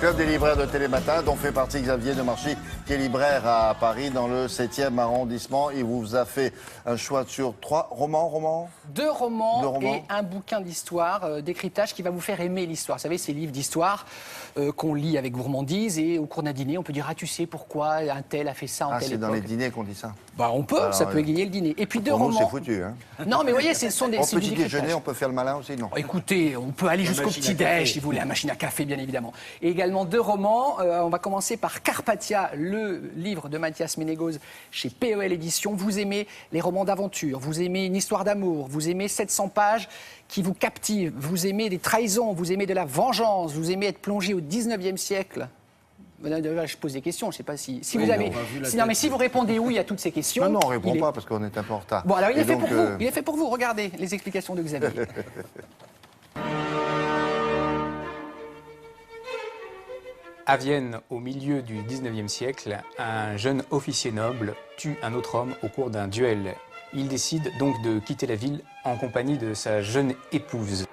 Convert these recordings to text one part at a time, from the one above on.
Club des libraires de Télématin, dont fait partie Xavier Demarchi, qui est libraire à Paris, dans le 7e arrondissement. Il vous a fait un choix sur 3 romans. Deux romans et un bouquin d'histoire, d'écritage qui va vous faire aimer l'histoire. Vous savez, ces livres d'histoire qu'on lit avec gourmandise et au cours d'un dîner, on peut dire « Ah, tu sais pourquoi un tel a fait ça en telle époque ?» c'est dans les dîners qu'on dit ça. Bah, on peut, ça peut égayer le dîner. Et puis deux romans... c'est foutu, hein. Non, mais vous voyez, ce sont des... Au petit déjeuner, on peut faire le malin aussi, non? Écoutez, on peut aller jusqu'au petit-déj, si vous voulez, la machine à café, bien évidemment. Et également deux romans. On va commencer par Carpathia, le livre de Mathias Ménégoz chez PEL Éditions. Vous aimez les romans d'aventure, vous aimez une histoire d'amour, vous aimez 700 pages qui vous captivent, vous aimez des trahisons, vous aimez de la vengeance, vous aimez être plongé au 19e siècle. Je pose des questions, je ne sais pas si vous avez... Non, mais si vous répondez oui à toutes ces questions... Non, on ne répond pas parce qu'on est un peu en retard. Bon, alors il est fait pour vous. Il est fait pour vous. Regardez les explications de Xavier. À Vienne, au milieu du 19e siècle, un jeune officier noble tue un autre homme au cours d'un duel. Il décide donc de quitter la ville en compagnie de sa jeune épouse.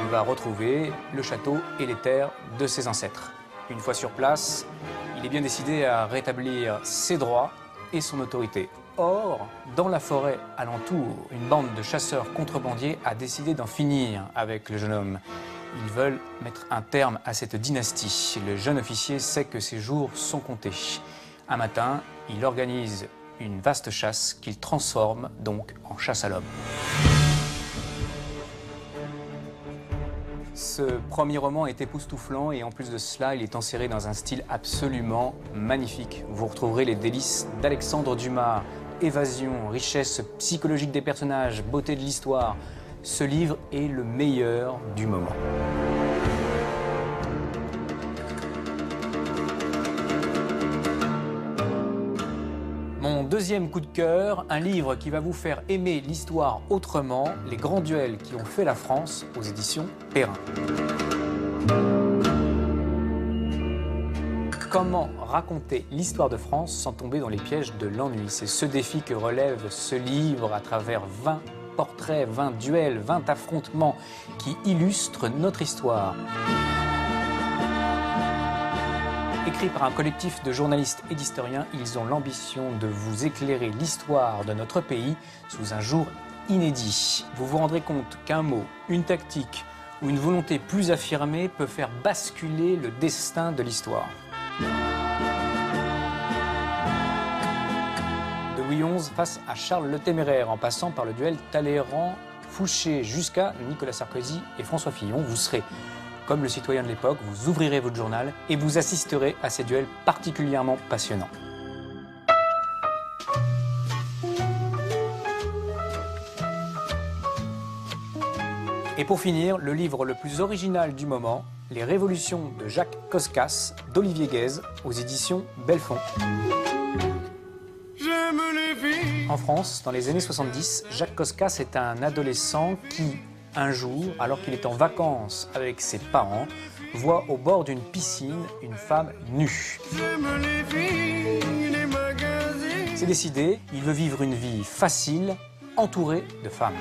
Il va retrouver le château et les terres de ses ancêtres. Une fois sur place, il est bien décidé à rétablir ses droits et son autorité. Or, dans la forêt alentour, une bande de chasseurs contrebandiers a décidé d'en finir avec le jeune homme. Ils veulent mettre un terme à cette dynastie. Le jeune officier sait que ses jours sont comptés. Un matin, il organise une vaste chasse qu'il transforme donc en chasse à l'homme. Ce premier roman est époustouflant et en plus de cela, il est enserré dans un style absolument magnifique. Vous retrouverez les délices d'Alexandre Dumas. Évasion, richesse psychologique des personnages, beauté de l'histoire. Ce livre est le meilleur du moment. Mon deuxième coup de cœur, un livre qui va vous faire aimer l'histoire autrement, Les grands duels qui ont fait la France, aux éditions Perrin. Comment raconter l'histoire de France sans tomber dans les pièges de l'ennui? C'est ce défi que relève ce livre à travers 20 portraits, 20 duels, 20 affrontements qui illustrent notre histoire. Écrit par un collectif de journalistes et d'historiens, ils ont l'ambition de vous éclairer l'histoire de notre pays sous un jour inédit. Vous vous rendrez compte qu'un mot, une tactique ou une volonté plus affirmée peut faire basculer le destin de l'histoire. De Louis XI face à Charles le Téméraire, en passant par le duel Talleyrand-Fouché jusqu'à Nicolas Sarkozy et François Fillon, vous serez comme le citoyen de l'époque, vous ouvrirez votre journal et vous assisterez à ces duels particulièrement passionnants. Et pour finir, le livre le plus original du moment, Les Révolutions de Jacques Coskas, d'Olivier Guèze, aux éditions Belfond. En France, dans les années 70, Jacques Coskas est un adolescent qui, un jour, alors qu'il est en vacances avec ses parents, voit au bord d'une piscine une femme nue. C'est décidé, il veut vivre une vie facile, entouré de femmes.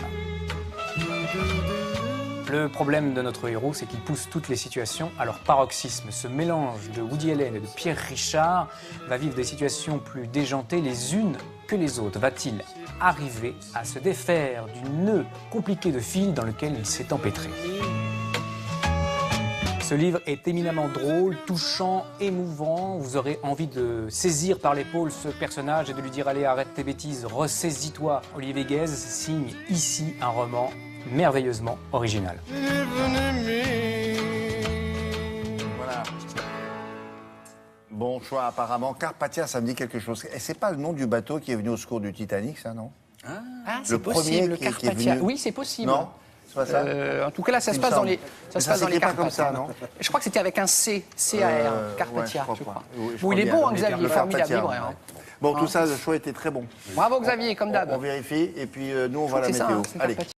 Le problème de notre héros, c'est qu'il pousse toutes les situations à leur paroxysme. Ce mélange de Woody Allen et de Pierre Richard va vivre des situations plus déjantées les unes que les autres. Va-t-il arriver à se défaire du nœud compliqué de fil dans lequel il s'est empêtré? Ce livre est éminemment drôle, touchant, émouvant. Vous aurez envie de saisir par l'épaule ce personnage et de lui dire « Allez, arrête tes bêtises, ressaisis-toi ». Olivier Guèze signe ici un roman merveilleusement original. Voilà. Bon choix apparemment. Carpathia, ça me dit quelque chose. Et c'est pas le nom du bateau qui est venu au secours du Titanic, ça, non? C'est possible, le Carpathia. Oui, c'est possible. Non, c'est pas ça. En tout cas, là, ça se passe dans les, Carpates. Comme ça, non? Je crois que c'était avec un C, C-A-R, Carpathia, ouais, je crois. Oui, bon, il est bon, hein, Xavier, formidable, libraire. Bon, tout ça, le choix était très bon. Bravo, Xavier, comme d'hab. On vérifie, et puis nous, on va à la météo. Allez.